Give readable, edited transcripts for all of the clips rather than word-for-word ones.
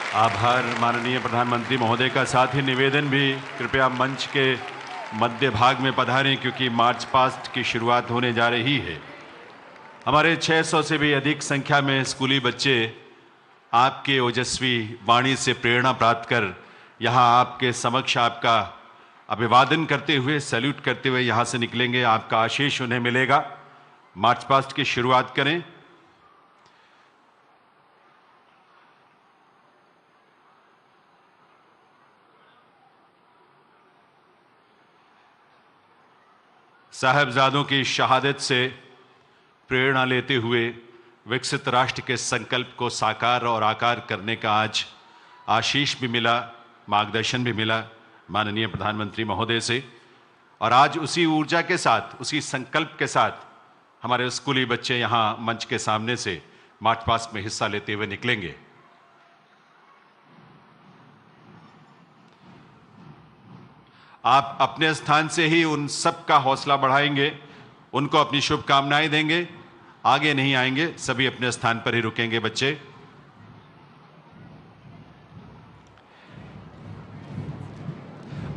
आभार माननीय प्रधानमंत्री महोदय का। साथ ही निवेदन भी, कृपया मंच के मध्य भाग में पधारें क्योंकि मार्च पास्ट की शुरुआत होने जा रही है। हमारे 600 से भी अधिक संख्या में स्कूली बच्चे आपके ओजस्वी वाणी से प्रेरणा प्राप्त कर यहाँ आपके समक्ष आपका अभिवादन करते हुए, सैल्यूट करते हुए यहाँ से निकलेंगे। आपका आशीष उन्हें मिलेगा। मार्च पास्ट की शुरुआत करें। साहबजादों की शहादत से प्रेरणा लेते हुए विकसित राष्ट्र के संकल्प को साकार और आकार करने का आज आशीष भी मिला, मार्गदर्शन भी मिला माननीय प्रधानमंत्री महोदय से। और आज उसी ऊर्जा के साथ, उसी संकल्प के साथ हमारे स्कूली बच्चे यहाँ मंच के सामने से मार्च पास्ट में हिस्सा लेते हुए निकलेंगे। आप अपने स्थान से ही उन सब का हौसला बढ़ाएंगे, उनको अपनी शुभकामनाएं देंगे। आगे नहीं आएंगे, सभी अपने स्थान पर ही रुकेंगे बच्चे।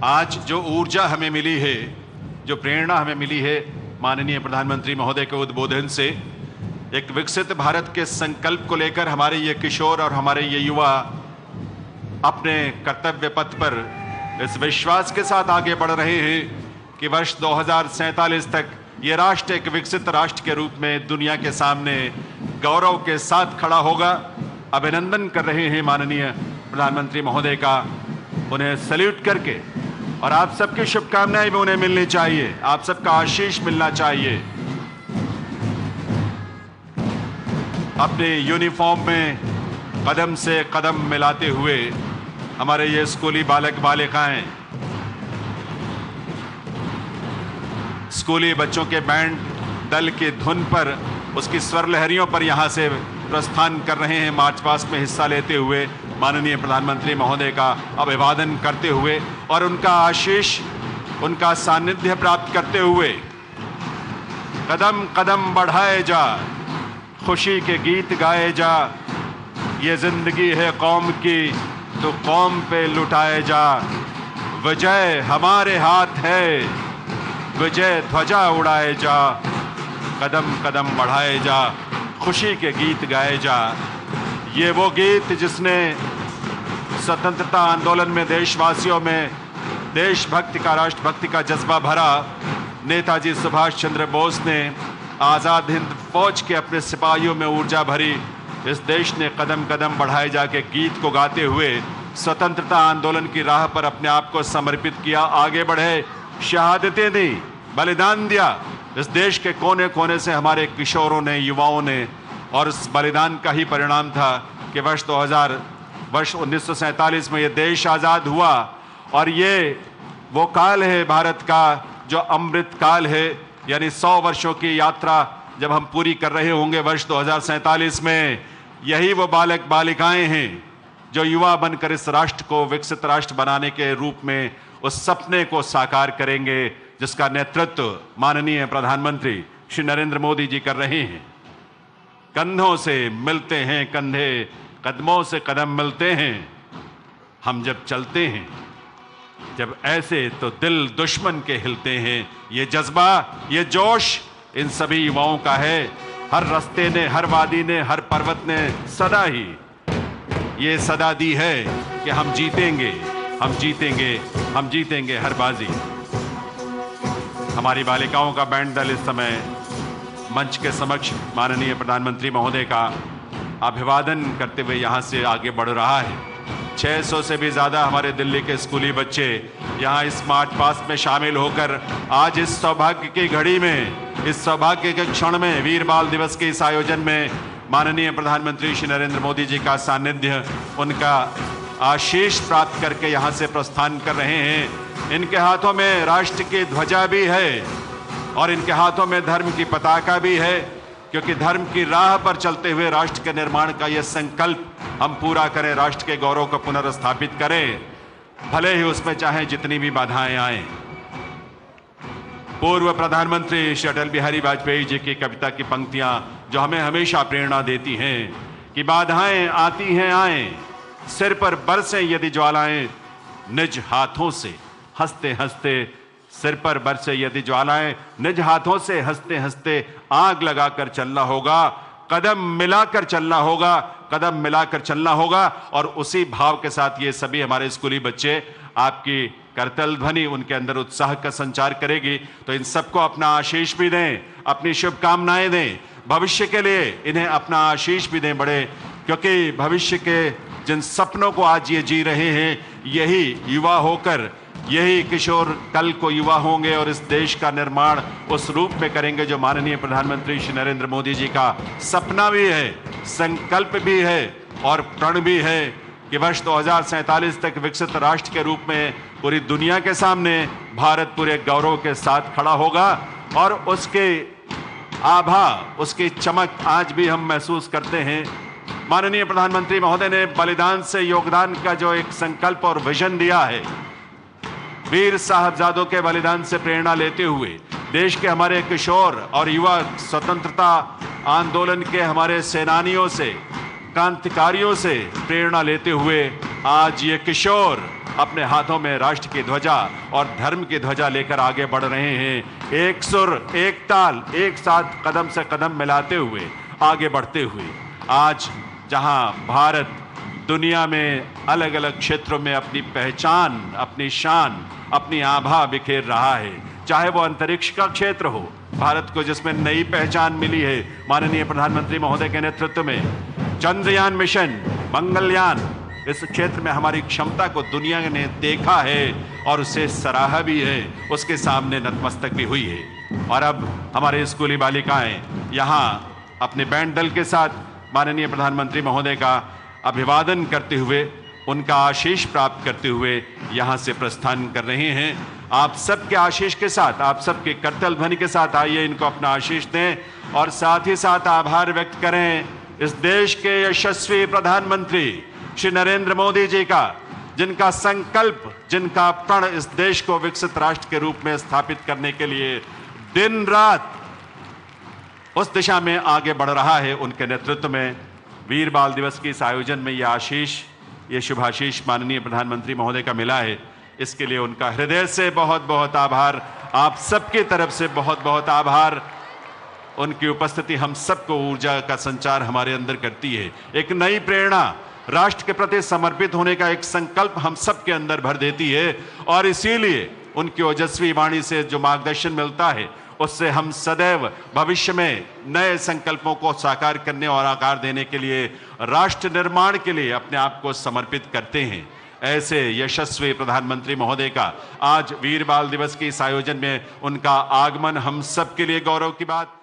आज जो ऊर्जा हमें मिली है, जो प्रेरणा हमें मिली है माननीय प्रधानमंत्री महोदय के उद्बोधन से, एक विकसित भारत के संकल्प को लेकर हमारे ये किशोर और हमारे ये युवा अपने कर्तव्य पथ पर इस विश्वास के साथ आगे बढ़ रहे हैं कि वर्ष 2047 तक ये राष्ट्र एक विकसित राष्ट्र के रूप में दुनिया के सामने गौरव के साथ खड़ा होगा। अभिनंदन कर रहे हैं माननीय प्रधानमंत्री महोदय का, उन्हें सैल्यूट करके। और आप सबकी शुभकामनाएं भी उन्हें मिलनी चाहिए, आप सबका आशीष मिलना चाहिए। अपने यूनिफॉर्म में कदम से कदम मिलाते हुए हमारे ये स्कूली बालक बालिकाएं स्कूली बच्चों के बैंड दल की धुन पर, उसकी स्वर लहरियों पर यहाँ से प्रस्थान कर रहे हैं। मार्च पास्ट में हिस्सा लेते हुए माननीय प्रधानमंत्री महोदय का अभिवादन करते हुए और उनका आशीष, उनका सानिध्य प्राप्त करते हुए कदम कदम बढ़ाए जा, खुशी के गीत गाए जा। ये जिंदगी है कौम की तो कौम पे लुटाए जा। विजय हमारे हाथ है, विजय ध्वजा उड़ाए जा। कदम कदम बढ़ाए जा, खुशी के गीत गाए जा। ये वो गीत जिसने स्वतंत्रता आंदोलन में देशवासियों में देशभक्ति का, राष्ट्रभक्ति का जज्बा भरा। नेताजी सुभाष चंद्र बोस ने आज़ाद हिंद फौज के अपने सिपाहियों में ऊर्जा भरी। इस देश ने कदम कदम बढ़ाए जाके गीत को गाते हुए स्वतंत्रता आंदोलन की राह पर अपने आप को समर्पित किया, आगे बढ़े, शहादतें दी, बलिदान दिया। इस देश के कोने कोने से हमारे किशोरों ने, युवाओं ने, और उस बलिदान का ही परिणाम था कि वर्ष 1947 में ये देश आज़ाद हुआ। और ये वो काल है भारत का जो अमृत काल है, यानी 100 वर्षों की यात्रा जब हम पूरी कर रहे होंगे वर्ष 2047 में। यही वो बालक बालिकाएं हैं जो युवा बनकर इस राष्ट्र को विकसित राष्ट्र बनाने के रूप में उस सपने को साकार करेंगे जिसका नेतृत्व माननीय प्रधानमंत्री श्री नरेंद्र मोदी जी कर रहे हैं। कंधों से मिलते हैं कंधे, कदमों से कदम मिलते हैं। हम जब चलते हैं, जब ऐसे तो दिल दुश्मन के हिलते हैं। ये जज्बा, ये जोश इन सभी युवाओं का है। हर रास्ते ने, हर वादी ने, हर पर्वत ने सदा ही ये सदा दी है कि हम जीतेंगे, हम जीतेंगे, हम जीतेंगे हर बाजी। हमारी बालिकाओं का बैंड दल इस समय मंच के समक्ष माननीय प्रधानमंत्री महोदय का अभिवादन करते हुए यहाँ से आगे बढ़ रहा है। 600 से भी ज़्यादा हमारे दिल्ली के स्कूली बच्चे यहाँ इस मार्च पास्ट में शामिल होकर आज इस सौभाग्य की घड़ी में, इस सौभाग्य के क्षण में, वीर बाल दिवस के इस आयोजन में माननीय प्रधानमंत्री श्री नरेंद्र मोदी जी का सानिध्य, उनका आशीष प्राप्त करके यहाँ से प्रस्थान कर रहे हैं। इनके हाथों में राष्ट्र की ध्वजा भी है और इनके हाथों में धर्म की पताका भी है, क्योंकि धर्म की राह पर चलते हुए राष्ट्र के निर्माण का यह संकल्प हम पूरा करें, राष्ट्र के गौरव को पुनर्स्थापित करें, भले ही उसमें चाहे जितनी भी बाधाएं आए। पूर्व प्रधानमंत्री श्री अटल बिहारी वाजपेयी जी की कविता की पंक्तियां जो हमें हमेशा प्रेरणा देती हैं कि बाधाएं आती हैं आए, सिर पर बरसें यदि ज्वालाएं निज हाथों से, हंसते हंसते सिर पर बरसे यदि ज्वालाएं निज हाथों से, हंसते हंसते आग लगाकर चलना होगा, कदम मिलाकर चलना होगा, कदम मिलाकर चलना होगा। और उसी भाव के साथ ये सभी हमारे स्कूली बच्चे आपकी करतल ध्वनि उनके अंदर उत्साह का संचार करेगी। तो इन सबको अपना आशीष भी दें, अपनी शुभकामनाएं दें, भविष्य के लिए इन्हें अपना आशीष भी दें बड़े, क्योंकि भविष्य के जिन सपनों को आज ये जी रहे हैं, यही युवा होकर, यही किशोर कल को युवा होंगे और इस देश का निर्माण उस रूप में करेंगे जो माननीय प्रधानमंत्री श्री नरेंद्र मोदी जी का सपना भी है, संकल्प भी है और प्रण भी है कि वर्ष 2047 तक विकसित राष्ट्र के रूप में पूरी दुनिया के सामने भारत पूरे गौरव के साथ खड़ा होगा। और उसके आभा, उसकी चमक आज भी हम महसूस करते हैं। माननीय प्रधानमंत्री महोदय ने बलिदान से योगदान का जो एक संकल्प और विजन दिया है, वीर साहबजादों के बलिदान से प्रेरणा लेते हुए देश के हमारे किशोर और युवा, स्वतंत्रता आंदोलन के हमारे सेनानियों से, क्रांतिकारियों से प्रेरणा लेते हुए आज ये किशोर अपने हाथों में राष्ट्र की ध्वजा और धर्म की ध्वजा लेकर आगे बढ़ रहे हैं। एक सुर, एक ताल, एक साथ कदम से कदम मिलाते हुए आगे बढ़ते हुए आज जहां भारत दुनिया में अलग अलग क्षेत्रों में अपनी पहचान, अपनी शान, अपनी आभा बिखेर रहा है, चाहे वो अंतरिक्ष का क्षेत्र हो, भारत को जिसमें नई पहचान मिली है माननीय प्रधानमंत्री महोदय के नेतृत्व में, चंद्रयान मिशन, मंगलयान, इस क्षेत्र में हमारी क्षमता को दुनिया ने देखा है और उसे सराहा भी है, उसके सामने नतमस्तक भी हुई है। और अब हमारे स्कूली बालिकाएं यहाँ अपने बैंड दल के साथ माननीय प्रधानमंत्री महोदय का अभिवादन करते हुए, उनका आशीष प्राप्त करते हुए यहाँ से प्रस्थान कर रहे हैं। आप सबके आशीष के साथ, आप सबके करतल ध्वनि के साथ आइए इनको अपना आशीष दें और साथ ही साथ आभार व्यक्त करें इस देश के यशस्वी प्रधानमंत्री श्री नरेंद्र मोदी जी का, जिनका संकल्प, जिनका प्रण इस देश को विकसित राष्ट्र के रूप में स्थापित करने के लिए दिन रात उस दिशा में आगे बढ़ रहा है। उनके नेतृत्व में वीर बाल दिवस के इस आयोजन में यह आशीष, ये शुभाशीष माननीय प्रधानमंत्री महोदय का मिला है। इसके लिए उनका हृदय से बहुत बहुत आभार, आप सबकी तरफ से बहुत बहुत आभार। उनकी उपस्थिति हम सबको ऊर्जा का संचार हमारे अंदर करती है, एक नई प्रेरणा, राष्ट्र के प्रति समर्पित होने का एक संकल्प हम सबके अंदर भर देती है। और इसीलिए उनकी ओजस्वी वाणी से जो मार्गदर्शन मिलता है, उससे हम सदैव भविष्य में नए संकल्पों को साकार करने और आकार देने के लिए, राष्ट्र निर्माण के लिए अपने आप को समर्पित करते हैं। ऐसे यशस्वी प्रधानमंत्री महोदय का आज वीर बाल दिवस के इस आयोजन में उनका आगमन हम सब के लिए गौरव की बात।